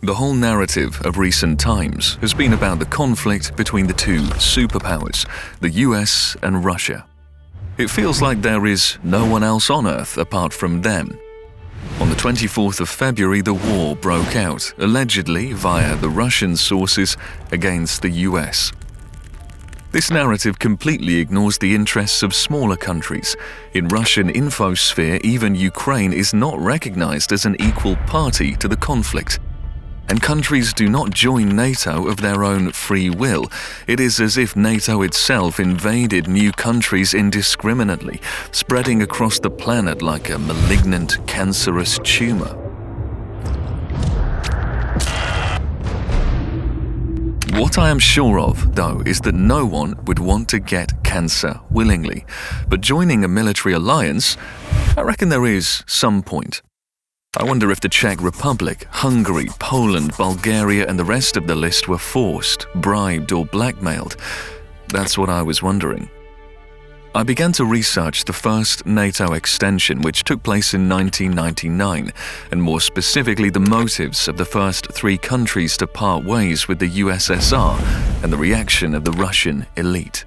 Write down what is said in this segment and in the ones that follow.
The whole narrative of recent times has been about the conflict between the two superpowers, the US and Russia. It feels like there is no one else on Earth apart from them. On the 24th of February, the war broke out, allegedly via the Russian sources, against the US. This narrative completely ignores the interests of smaller countries. In Russian infosphere, even Ukraine is not recognized as an equal party to the conflict. And countries do not join NATO of their own free will. It is as if NATO itself invaded new countries indiscriminately, spreading across the planet like a malignant, cancerous tumour. What I am sure of, though, is that no one would want to get cancer willingly. But joining a military alliance, I reckon there is some point. I wonder if the Czech Republic, Hungary, Poland, Bulgaria and the rest of the list were forced, bribed or blackmailed. That's what I was wondering. I began to research the first NATO extension, which took place in 1999, and more specifically the motives of the first three countries to part ways with the USSR and the reaction of the Russian elite.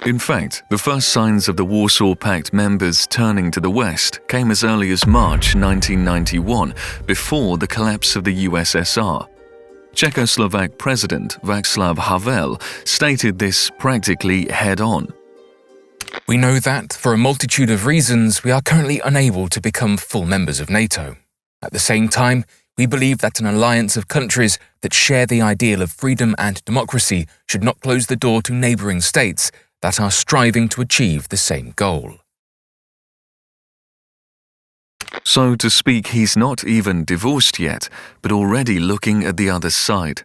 In fact, the first signs of the Warsaw Pact members turning to the West came as early as March 1991, before the collapse of the USSR. Czechoslovak President Václav Havel stated this practically head-on. We know that, for a multitude of reasons, we are currently unable to become full members of NATO. At the same time, we believe that an alliance of countries that share the ideal of freedom and democracy should not close the door to neighbouring states that are striving to achieve the same goal. So to speak, he's not even divorced yet, but already looking at the other side.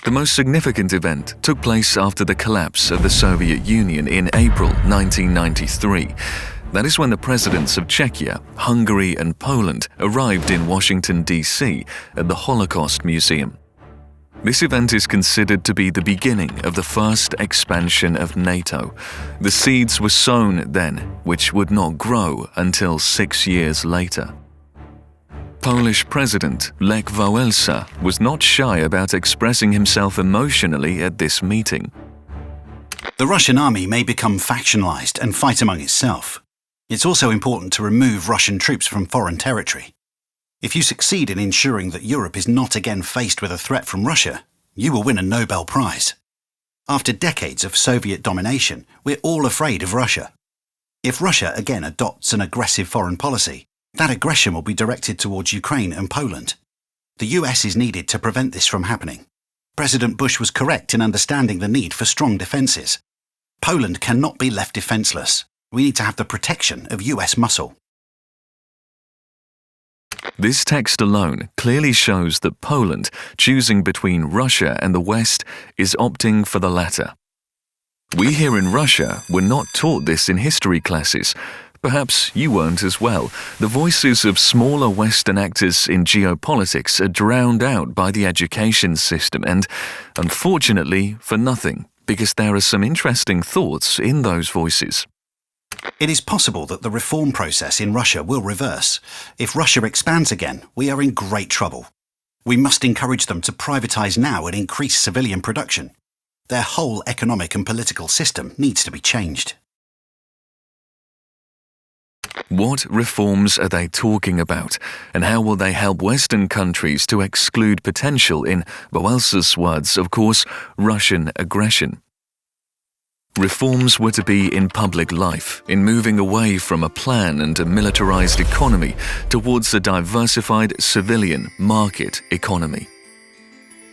The most significant event took place after the collapse of the Soviet Union in April 1993. That is when the presidents of Czechia, Hungary and Poland arrived in Washington, D.C. at the Holocaust Museum. This event is considered to be the beginning of the first expansion of NATO. The seeds were sown then, which would not grow until 6 years later. Polish President Lech Wałęsa was not shy about expressing himself emotionally at this meeting. The Russian army may become factionalized and fight among itself. It's also important to remove Russian troops from foreign territory. If you succeed in ensuring that Europe is not again faced with a threat from Russia, you will win a Nobel Prize. After decades of Soviet domination, we're all afraid of Russia. If Russia again adopts an aggressive foreign policy, that aggression will be directed towards Ukraine and Poland. The US is needed to prevent this from happening. President Bush was correct in understanding the need for strong defences. Poland cannot be left defenceless. We need to have the protection of US muscle. This text alone clearly shows that Poland, choosing between Russia and the West, is opting for the latter. We here in Russia were not taught this in history classes. Perhaps you weren't as well. The voices of smaller Western actors in geopolitics are drowned out by the education system, and, unfortunately, for nothing, because there are some interesting thoughts in those voices. It is possible that the reform process in Russia will reverse. If Russia expands again, we are in great trouble. We must encourage them to privatise now and increase civilian production. Their whole economic and political system needs to be changed. What reforms are they talking about, and how will they help Western countries to exclude potential, in Wałęsa's words, of course, Russian aggression? Reforms were to be in public life, in moving away from a plan and a militarized economy towards a diversified civilian market economy.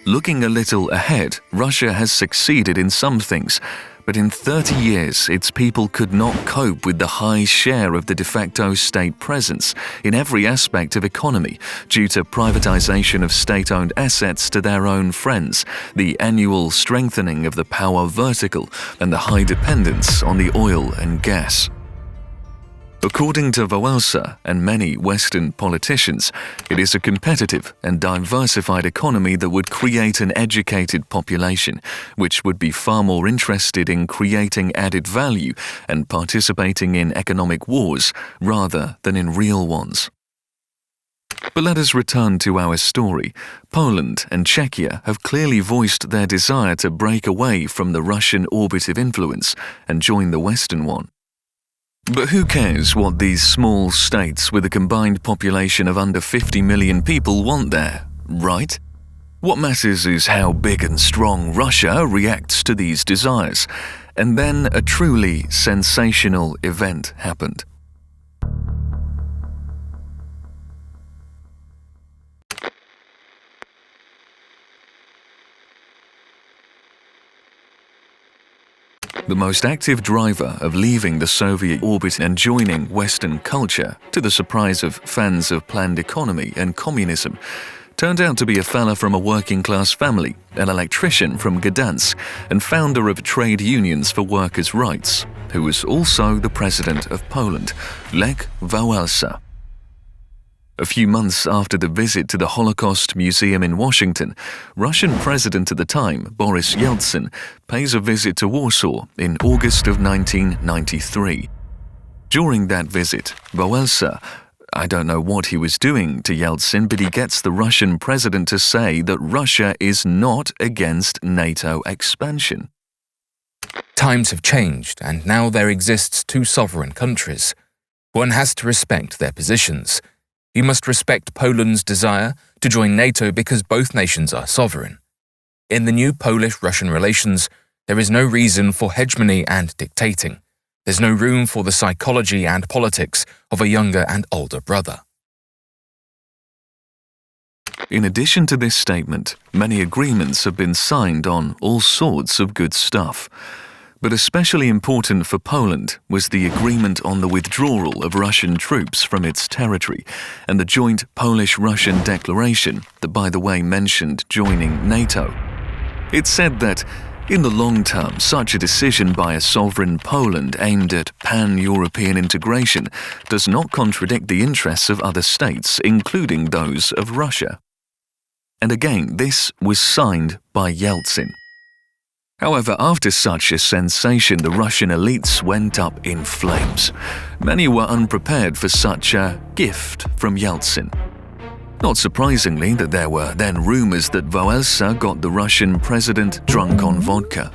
Looking a little ahead, Russia has succeeded in some things, but in 30 years its people could not cope with the high share of the de facto state presence in every aspect of economy due to privatization of state-owned assets to their own friends, the annual strengthening of the power vertical, and the high dependence on the oil and gas. According to Wałęsa and many Western politicians, it is a competitive and diversified economy that would create an educated population, which would be far more interested in creating added value and participating in economic wars rather than in real ones. But let us return to our story. Poland and Czechia have clearly voiced their desire to break away from the Russian orbit of influence and join the Western one. But who cares what these small states with a combined population of under 50 million people want there, right? What matters is how big and strong Russia reacts to these desires. And then a truly sensational event happened. The most active driver of leaving the Soviet orbit and joining Western culture, to the surprise of fans of planned economy and communism, turned out to be a fella from a working-class family, an electrician from Gdansk and founder of trade unions for workers' rights, who was also the president of Poland, Lech Wałęsa. A few months after the visit to the Holocaust Museum in Washington, Russian president at the time, Boris Yeltsin, pays a visit to Warsaw in August of 1993. During that visit, Wałęsa, I don't know what he was doing to Yeltsin, but he gets the Russian president to say that Russia is not against NATO expansion. Times have changed, and now there exists two sovereign countries. One has to respect their positions. We must respect Poland's desire to join NATO because both nations are sovereign. In the new Polish-Russian relations, there is no reason for hegemony and dictating. There's no room for the psychology and politics of a younger and older brother. In addition to this statement, many agreements have been signed on all sorts of good stuff. But especially important for Poland was the agreement on the withdrawal of Russian troops from its territory and the joint Polish-Russian declaration that, by the way, mentioned joining NATO. It said that, in the long term, such a decision by a sovereign Poland aimed at pan-European integration does not contradict the interests of other states, including those of Russia. And again, this was signed by Yeltsin. However, after such a sensation, the Russian elites went up in flames. Many were unprepared for such a gift from Yeltsin. Not surprisingly, that there were then rumors that Wałęsa got the Russian president drunk on vodka.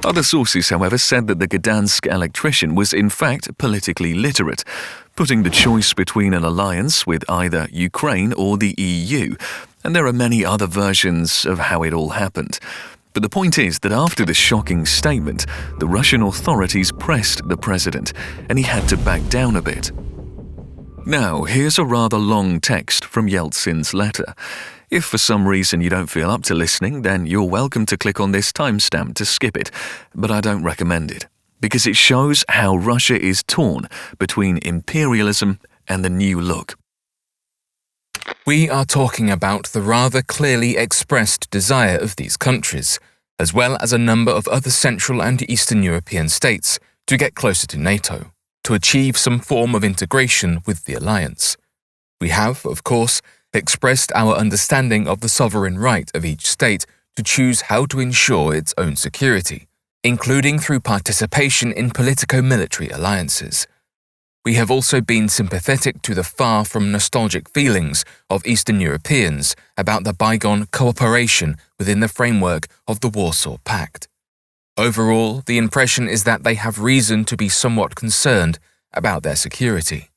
Other sources, however, said that the Gdansk electrician was in fact politically literate, putting the choice between an alliance with either Ukraine or the EU, and there are many other versions of how it all happened. But the point is that after the shocking statement, the Russian authorities pressed the president, and he had to back down a bit. Now, here's a rather long text from Yeltsin's letter. If for some reason you don't feel up to listening, then you're welcome to click on this timestamp to skip it, but I don't recommend it, because it shows how Russia is torn between imperialism and the new look. We are talking about the rather clearly expressed desire of these countries, as well as a number of other Central and Eastern European states, to get closer to NATO, to achieve some form of integration with the alliance. We have, of course, expressed our understanding of the sovereign right of each state to choose how to ensure its own security, including through participation in politico-military alliances. We have also been sympathetic to the far from nostalgic feelings of Eastern Europeans about the bygone cooperation within the framework of the Warsaw Pact. Overall, the impression is that they have reason to be somewhat concerned about their security.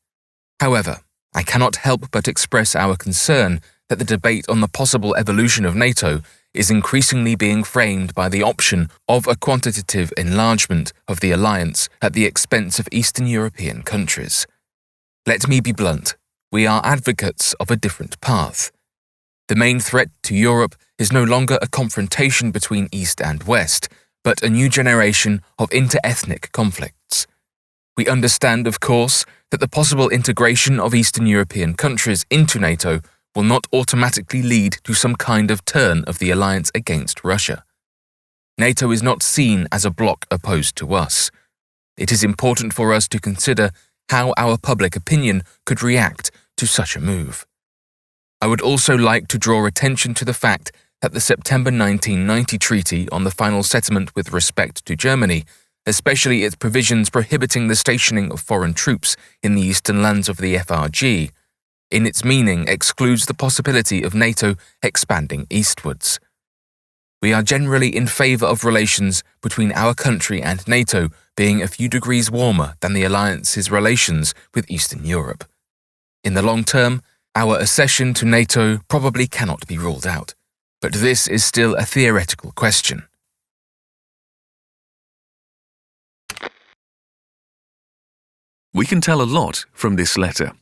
However, I cannot help but express our concern that the debate on the possible evolution of NATO is increasingly being framed by the option of a quantitative enlargement of the alliance at the expense of Eastern European countries. Let me be blunt. We are advocates of a different path. The main threat to Europe is no longer a confrontation between East and West, but a new generation of inter-ethnic conflicts. We understand, of course, that the possible integration of Eastern European countries into NATO will not automatically lead to some kind of turn of the alliance against Russia. NATO is not seen as a bloc opposed to us. It is important for us to consider how our public opinion could react to such a move. I would also like to draw attention to the fact that the September 1990 treaty on the final settlement with respect to Germany, especially its provisions prohibiting the stationing of foreign troops in the eastern lands of the FRG, in its meaning excludes the possibility of NATO expanding eastwards. We are generally in favour of relations between our country and NATO being a few degrees warmer than the alliance's relations with Eastern Europe. In the long term, our accession to NATO probably cannot be ruled out, but this is still a theoretical question. We can tell a lot from this letter.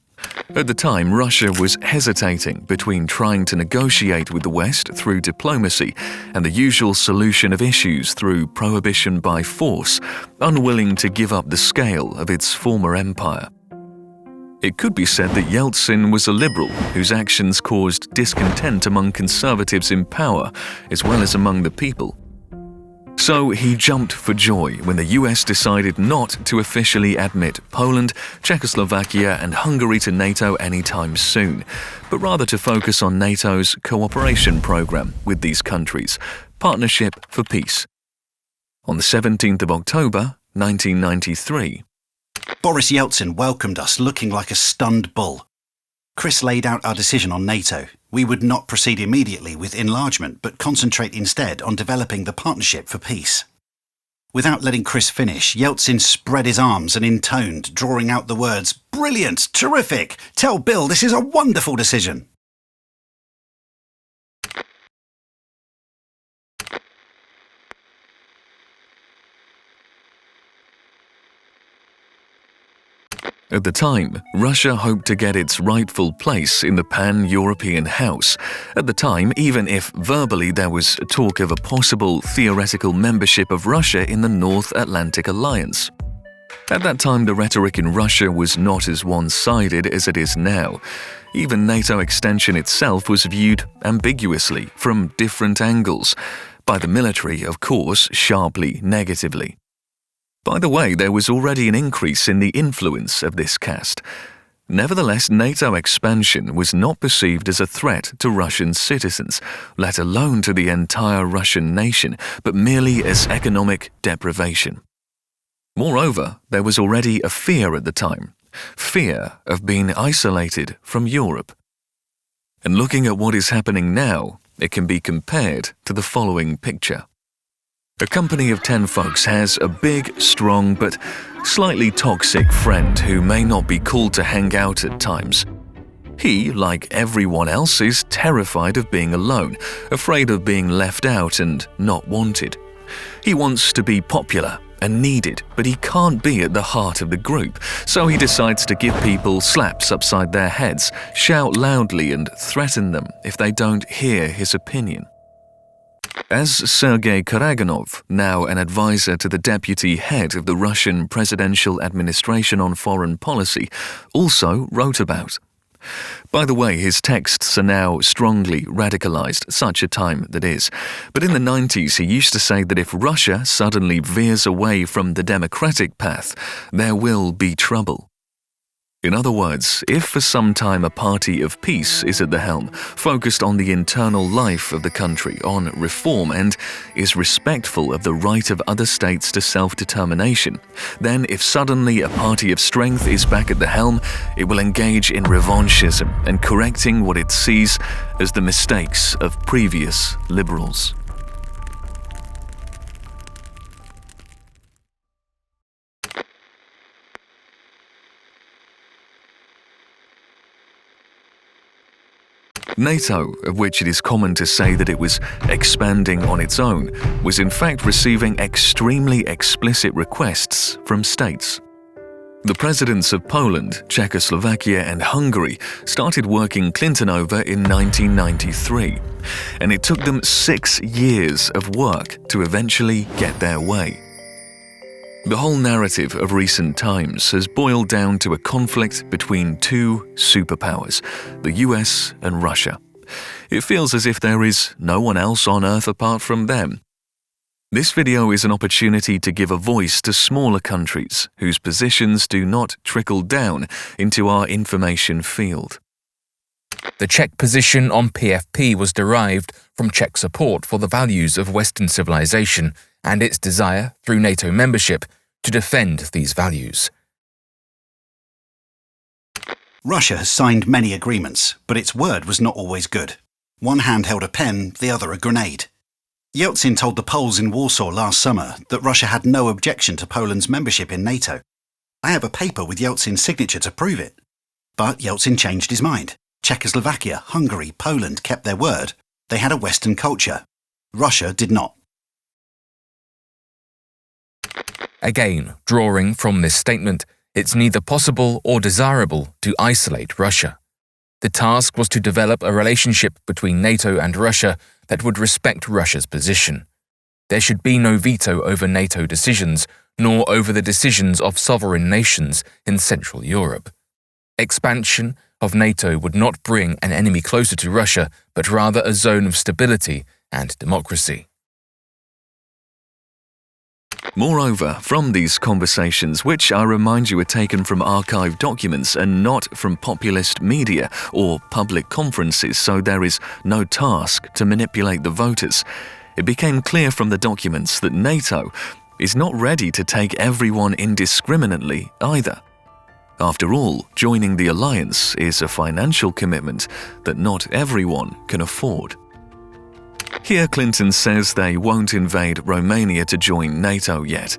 At the time, Russia was hesitating between trying to negotiate with the West through diplomacy and the usual solution of issues through prohibition by force, unwilling to give up the scale of its former empire. It could be said that Yeltsin was a liberal whose actions caused discontent among conservatives in power as well as among the people. So he jumped for joy when the US decided not to officially admit Poland, Czechoslovakia and Hungary to NATO anytime soon, but rather to focus on NATO's cooperation program with these countries, Partnership for Peace. On the 17th of October, 1993, Boris Yeltsin welcomed us looking like a stunned bull. Chris laid out our decision on NATO. We would not proceed immediately with enlargement, but concentrate instead on developing the Partnership for Peace. Without letting Chris finish, Yeltsin spread his arms and intoned, drawing out the words, "Brilliant! Terrific! Tell Bill this is a wonderful decision!" At the time, Russia hoped to get its rightful place in the pan-European house. At the time, even if verbally there was talk of a possible theoretical membership of Russia in the North Atlantic Alliance. At that time, the rhetoric in Russia was not as one-sided as it is now. Even NATO extension itself was viewed ambiguously from different angles. By the military, of course, sharply negatively. By the way, there was already an increase in the influence of this caste. Nevertheless, NATO expansion was not perceived as a threat to Russian citizens, let alone to the entire Russian nation, but merely as economic deprivation. Moreover, there was already a fear at the time, fear of being isolated from Europe. And looking at what is happening now, it can be compared to the following picture. A company of 10 folks has a big, strong, but slightly toxic friend who may not be cool to hang out at times. He, like everyone else, is terrified of being alone, afraid of being left out and not wanted. He wants to be popular and needed, but he can't be at the heart of the group, so he decides to give people slaps upside their heads, shout loudly and threaten them if they don't hear his opinion. As Sergei Karaganov, now an advisor to the deputy head of the Russian Presidential Administration on Foreign Policy, also wrote about. By the way, his texts are now strongly radicalized, such a time that is. But in the 90s, he used to say that if Russia suddenly veers away from the democratic path, there will be trouble. In other words, if for some time a party of peace is at the helm, focused on the internal life of the country, on reform, and is respectful of the right of other states to self-determination, then if suddenly a party of strength is back at the helm, it will engage in revanchism and correcting what it sees as the mistakes of previous liberals. NATO, of which it is common to say that it was expanding on its own, was in fact receiving extremely explicit requests from states. The presidents of Poland, Czechoslovakia and Hungary started working Clinton over in 1993, and it took them 6 years of work to eventually get their way. The whole narrative of recent times has boiled down to a conflict between two superpowers, the US and Russia. It feels as if there is no one else on Earth apart from them. This video is an opportunity to give a voice to smaller countries whose positions do not trickle down into our information field. The Czech position on PFP was derived from Czech support for the values of Western civilization and its desire, through NATO membership, to defend these values. Russia has signed many agreements, but its word was not always good. One hand held a pen, the other a grenade. Yeltsin told the Poles in Warsaw last summer that Russia had no objection to Poland's membership in NATO. I have a paper with Yeltsin's signature to prove it. But Yeltsin changed his mind. Czechoslovakia, Hungary, Poland kept their word. They had a Western culture. Russia did not. Again, drawing from this statement, it's neither possible or desirable to isolate Russia. The task was to develop a relationship between NATO and Russia that would respect Russia's position. There should be no veto over NATO decisions, nor over the decisions of sovereign nations in Central Europe. Expansion of NATO would not bring an enemy closer to Russia, but rather a zone of stability and democracy. Moreover, from these conversations, which I remind you are taken from archived documents and not from populist media or public conferences, so there is no task to manipulate the voters, it became clear from the documents that NATO is not ready to take everyone indiscriminately either. After all, joining the alliance is a financial commitment that not everyone can afford. Here Clinton says they won't invade Romania to join NATO yet.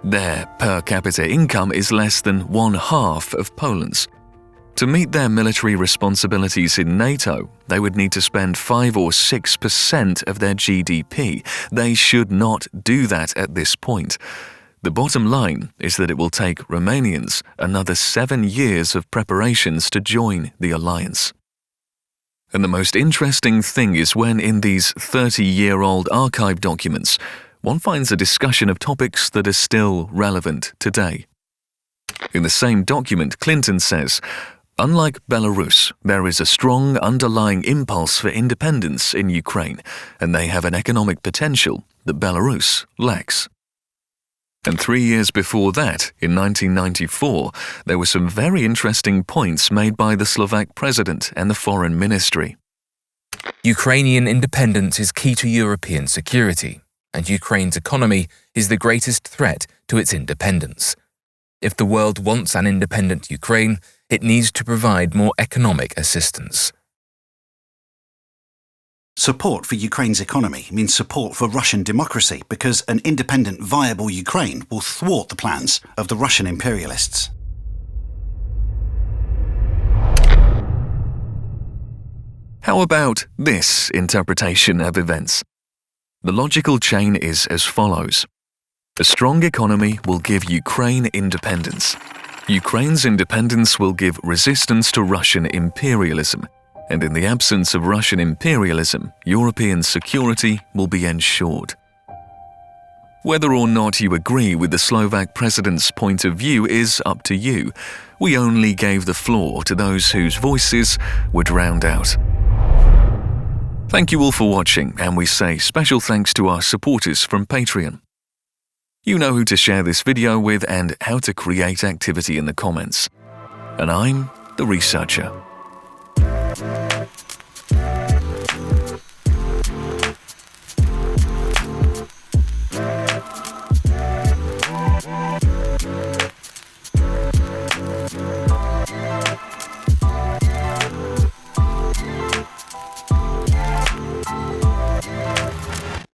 Their per capita income is less than 1/2 of Poland's. To meet their military responsibilities in NATO, they would need to spend 5 or 6% of their GDP. They should not do that at this point. The bottom line is that it will take Romanians another 7 years of preparations to join the alliance. And the most interesting thing is when in these 30-year-old archive documents, one finds a discussion of topics that are still relevant today. In the same document, Clinton says, unlike Belarus, there is a strong underlying impulse for independence in Ukraine, and they have an economic potential that Belarus lacks. And 3 years before that, in 1994, there were some very interesting points made by the Slovak president and the foreign ministry. Ukrainian independence is key to European security, and Ukraine's economy is the greatest threat to its independence. If the world wants an independent Ukraine, it needs to provide more economic assistance. Support for Ukraine's economy means support for Russian democracy because an independent, viable Ukraine will thwart the plans of the Russian imperialists. How about this interpretation of events? The logical chain is as follows. A strong economy will give Ukraine independence. Ukraine's independence will give resistance to Russian imperialism. And in the absence of Russian imperialism, European security will be ensured. Whether or not you agree with the Slovak president's point of view is up to you. We only gave the floor to those whose voices were drowned out. Thank you all for watching, and we say special thanks to our supporters from Patreon. You know who to share this video with and how to create activity in the comments. And I'm the researcher.